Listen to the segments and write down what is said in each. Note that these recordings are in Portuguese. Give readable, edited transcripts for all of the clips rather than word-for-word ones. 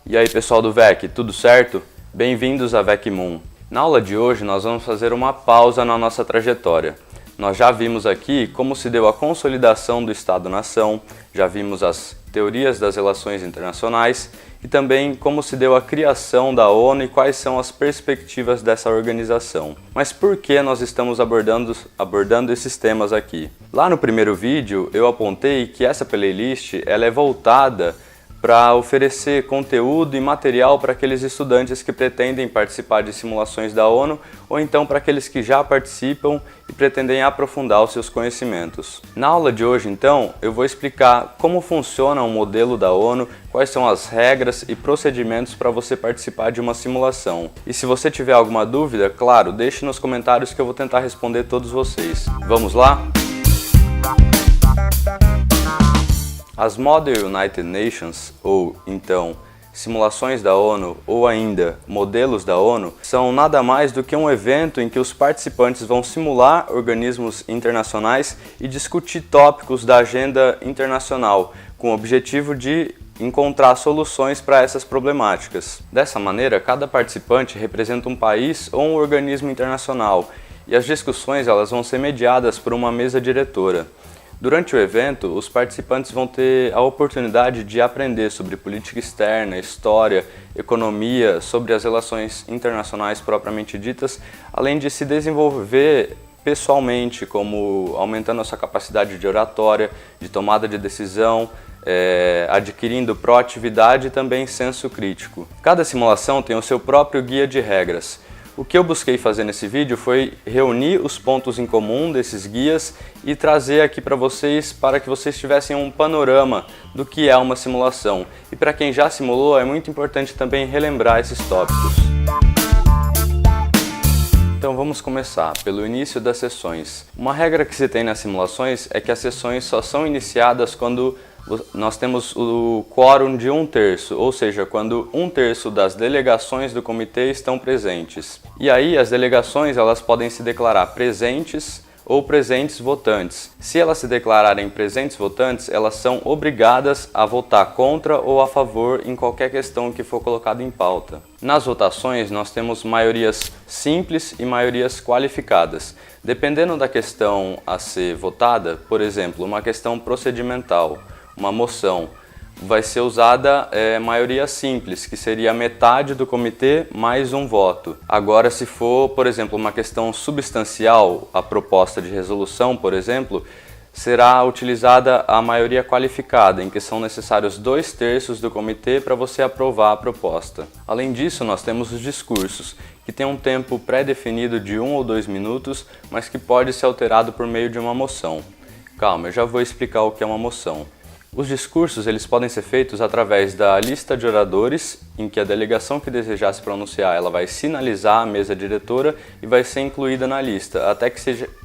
E aí pessoal do VEC, tudo certo? Bem-vindos à VECMoon. Na aula de hoje nós vamos fazer uma pausa na nossa trajetória. Nós já vimos aqui como se deu a consolidação do Estado-nação, já vimos as teorias das relações internacionais e também como se deu a criação da ONU e quais são as perspectivas dessa organização. Mas por que nós estamos abordando esses temas aqui? Lá no primeiro vídeo eu apontei que essa playlist ela é voltada para oferecer conteúdo e material para aqueles estudantes que pretendem participar de simulações da ONU ou então para aqueles que já participam e pretendem aprofundar os seus conhecimentos. Na aula de hoje, então, eu vou explicar como funciona o modelo da ONU, quais são as regras e procedimentos para você participar de uma simulação. E se você tiver alguma dúvida, claro, deixe nos comentários que eu vou tentar responder todos vocês. Vamos lá? As Model United Nations, ou então simulações da ONU, ou ainda modelos da ONU, são nada mais do que um evento em que os participantes vão simular organismos internacionais e discutir tópicos da agenda internacional, com o objetivo de encontrar soluções para essas problemáticas. Dessa maneira, cada participante representa um país ou um organismo internacional, e as discussões elas vão ser mediadas por uma mesa diretora. Durante o evento, os participantes vão ter a oportunidade de aprender sobre política externa, história, economia, sobre as relações internacionais propriamente ditas, além de se desenvolver pessoalmente, como aumentando a sua capacidade de oratória, de tomada de decisão, adquirindo proatividade e também senso crítico. Cada simulação tem o seu próprio guia de regras. O que eu busquei fazer nesse vídeo foi reunir os pontos em comum desses guias e trazer aqui para que vocês tivessem um panorama do que é uma simulação. E para quem já simulou, é muito importante também relembrar esses tópicos. Então vamos começar pelo início das sessões. Uma regra que se tem nas simulações é que as sessões só são iniciadas quando nós temos o quórum de 1/3, ou seja, quando 1/3 das delegações do comitê estão presentes. E aí as delegações elas podem se declarar presentes ou presentes votantes. Se elas se declararem presentes votantes, elas são obrigadas a votar contra ou a favor em qualquer questão que for colocada em pauta. Nas votações nós temos maiorias simples e maiorias qualificadas. Dependendo da questão a ser votada, por exemplo, uma questão procedimental, uma moção, vai ser usada maioria simples, que seria metade do comitê mais um voto. Agora, se for, por exemplo, uma questão substancial, a proposta de resolução, por exemplo, será utilizada a maioria qualificada, em que são necessários 2/3 do comitê para você aprovar a proposta. Além disso, nós temos os discursos, que tem um tempo pré-definido de 1 ou 2 minutos, mas que pode ser alterado por meio de uma moção. Calma, eu já vou explicar o que é uma moção. Os discursos eles podem ser feitos através da lista de oradores, em que a delegação que desejar se pronunciar ela vai sinalizar a mesa diretora e vai ser incluída na lista,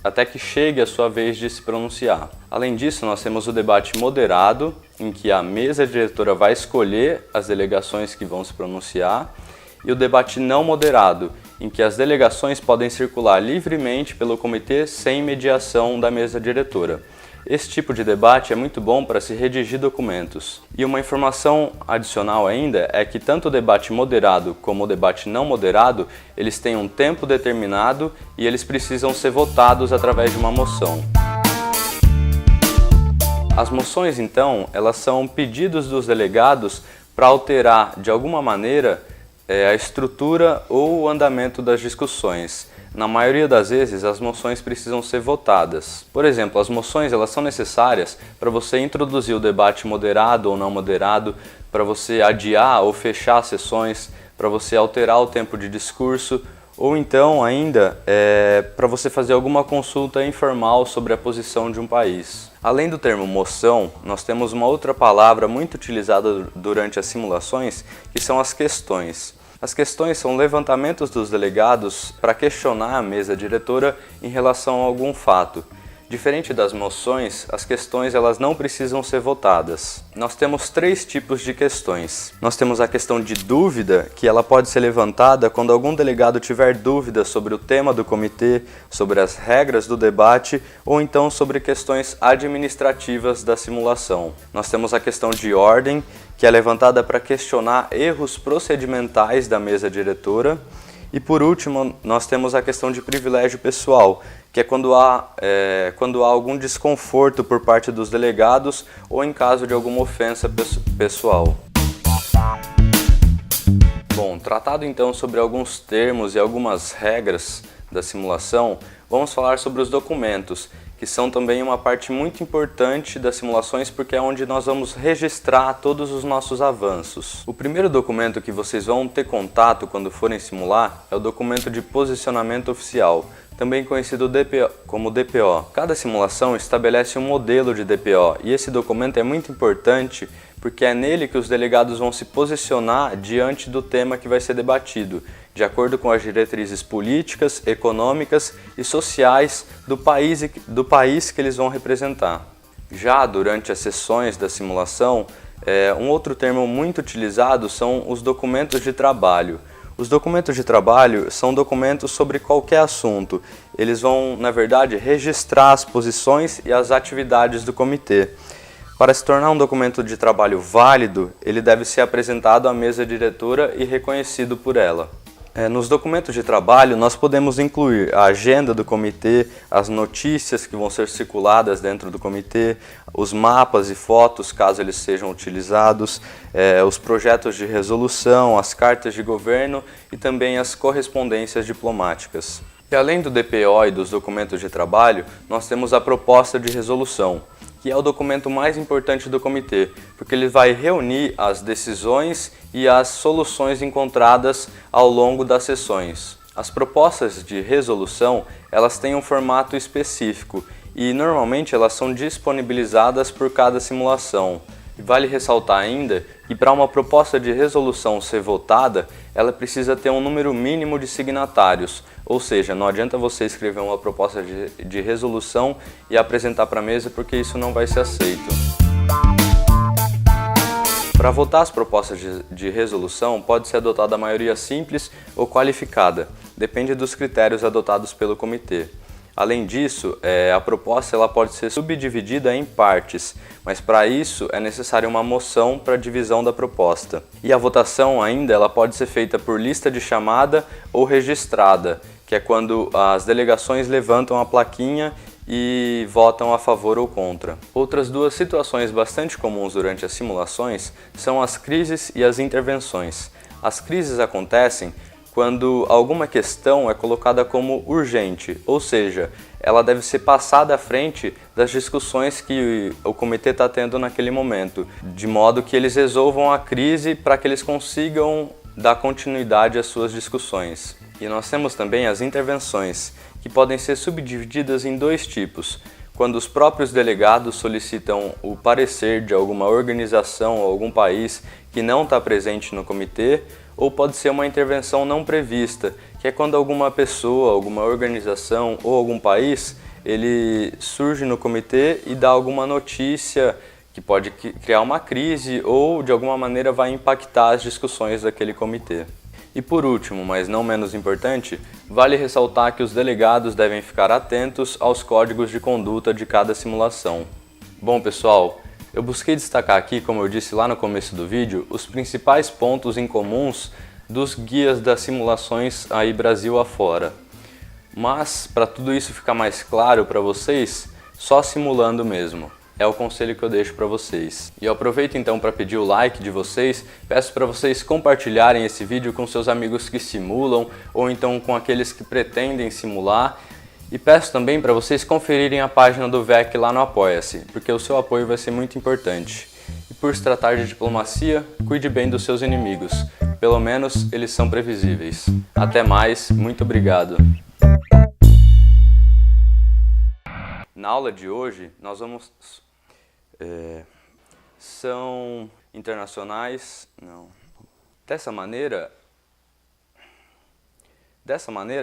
até que chegue a sua vez de se pronunciar. Além disso, nós temos o debate moderado, em que a mesa diretora vai escolher as delegações que vão se pronunciar, e o debate não moderado, em que as delegações podem circular livremente pelo comitê sem mediação da mesa diretora. Esse tipo de debate é muito bom para se redigir documentos. E uma informação adicional ainda é que tanto o debate moderado como o debate não moderado, eles têm um tempo determinado e eles precisam ser votados através de uma moção. As moções, então, elas são pedidos dos delegados para alterar de alguma maneira a estrutura ou o andamento das discussões. Na maioria das vezes, as moções precisam ser votadas. Por exemplo, as moções elas são necessárias para você introduzir o debate moderado ou não moderado, para você adiar ou fechar sessões, para você alterar o tempo de discurso, ou então ainda para você fazer alguma consulta informal sobre a posição de um país. Além do termo moção, nós temos uma outra palavra muito utilizada durante as simulações, que são as questões. As questões são levantamentos dos delegados para questionar a mesa diretora em relação a algum fato. Diferente das moções, as questões elas não precisam ser votadas. Nós temos 3 tipos de questões. Nós temos a questão de dúvida, que ela pode ser levantada quando algum delegado tiver dúvidas sobre o tema do comitê, sobre as regras do debate ou então sobre questões administrativas da simulação. Nós temos a questão de ordem, que é levantada para questionar erros procedimentais da mesa diretora. E por último, nós temos a questão de privilégio pessoal, que é quando há algum desconforto por parte dos delegados ou em caso de alguma ofensa pessoal. Bom, tratado então sobre alguns termos e algumas regras da simulação, vamos falar sobre os documentos, que são também uma parte muito importante das simulações porque é onde nós vamos registrar todos os nossos avanços. O primeiro documento que vocês vão ter contato quando forem simular é o documento de posicionamento oficial, também conhecido como DPO. Cada simulação estabelece um modelo de DPO e esse documento é muito importante porque é nele que os delegados vão se posicionar diante do tema que vai ser debatido, de acordo com as diretrizes políticas, econômicas e sociais do país que eles vão representar. Já durante as sessões da simulação, um outro termo muito utilizado são os documentos de trabalho. Os documentos de trabalho são documentos sobre qualquer assunto. Eles vão, na verdade, registrar as posições e as atividades do comitê. Para se tornar um documento de trabalho válido, ele deve ser apresentado à mesa diretora e reconhecido por ela. Nos documentos de trabalho, nós podemos incluir a agenda do comitê, as notícias que vão ser circuladas dentro do comitê, os mapas e fotos, caso eles sejam utilizados, os projetos de resolução, as cartas de governo e também as correspondências diplomáticas. E além do DPO e dos documentos de trabalho, nós temos a proposta de resolução, que é o documento mais importante do comitê, porque ele vai reunir as decisões e as soluções encontradas ao longo das sessões. As propostas de resolução, elas têm um formato específico e normalmente elas são disponibilizadas por cada simulação. E vale ressaltar ainda que para uma proposta de resolução ser votada, ela precisa ter um número mínimo de signatários, ou seja, não adianta você escrever uma proposta de resolução e apresentar para a mesa porque isso não vai ser aceito. Para votar as propostas de resolução, pode ser adotada a maioria simples ou qualificada, depende dos critérios adotados pelo comitê. Além disso, a proposta ela pode ser subdividida em partes, mas para isso é necessária uma moção para divisão da proposta. E a votação ainda ela pode ser feita por lista de chamada ou registrada, que é quando as delegações levantam a plaquinha e votam a favor ou contra. Outras 2 situações bastante comuns durante as simulações são as crises e as intervenções. As crises acontecem quando alguma questão é colocada como urgente, ou seja, ela deve ser passada à frente das discussões que o comitê está tendo naquele momento, de modo que eles resolvam a crise para que eles consigam dar continuidade às suas discussões. E nós temos também as intervenções, que podem ser subdivididas em 2 tipos. Quando os próprios delegados solicitam o parecer de alguma organização ou algum país que não está presente no comitê, ou pode ser uma intervenção não prevista, que é quando alguma pessoa, alguma organização ou algum país, ele surge no comitê e dá alguma notícia que pode criar uma crise ou de alguma maneira vai impactar as discussões daquele comitê. E por último, mas não menos importante, vale ressaltar que os delegados devem ficar atentos aos códigos de conduta de cada simulação. Bom pessoal, eu busquei destacar aqui, como eu disse lá no começo do vídeo, os principais pontos em comuns dos guias das simulações aí Brasil afora. Mas, para tudo isso ficar mais claro para vocês, só simulando mesmo. É o conselho que eu deixo para vocês. E eu aproveito então para pedir o like de vocês, peço para vocês compartilharem esse vídeo com seus amigos que simulam ou então com aqueles que pretendem simular. E peço também para vocês conferirem a página do VEC lá no Apoia-se, porque o seu apoio vai ser muito importante. E por se tratar de diplomacia, cuide bem dos seus inimigos. Pelo menos eles são previsíveis. Até mais, muito obrigado. Na aula de hoje, nós vamos... são internacionais... Não. Dessa maneira,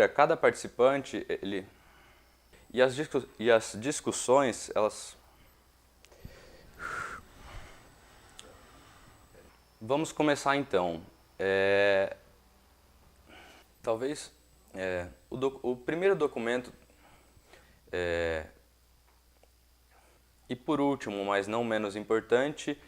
cada participante, E as discussões, elas... Vamos começar então. Talvez o primeiro documento, e por último, mas não menos importante,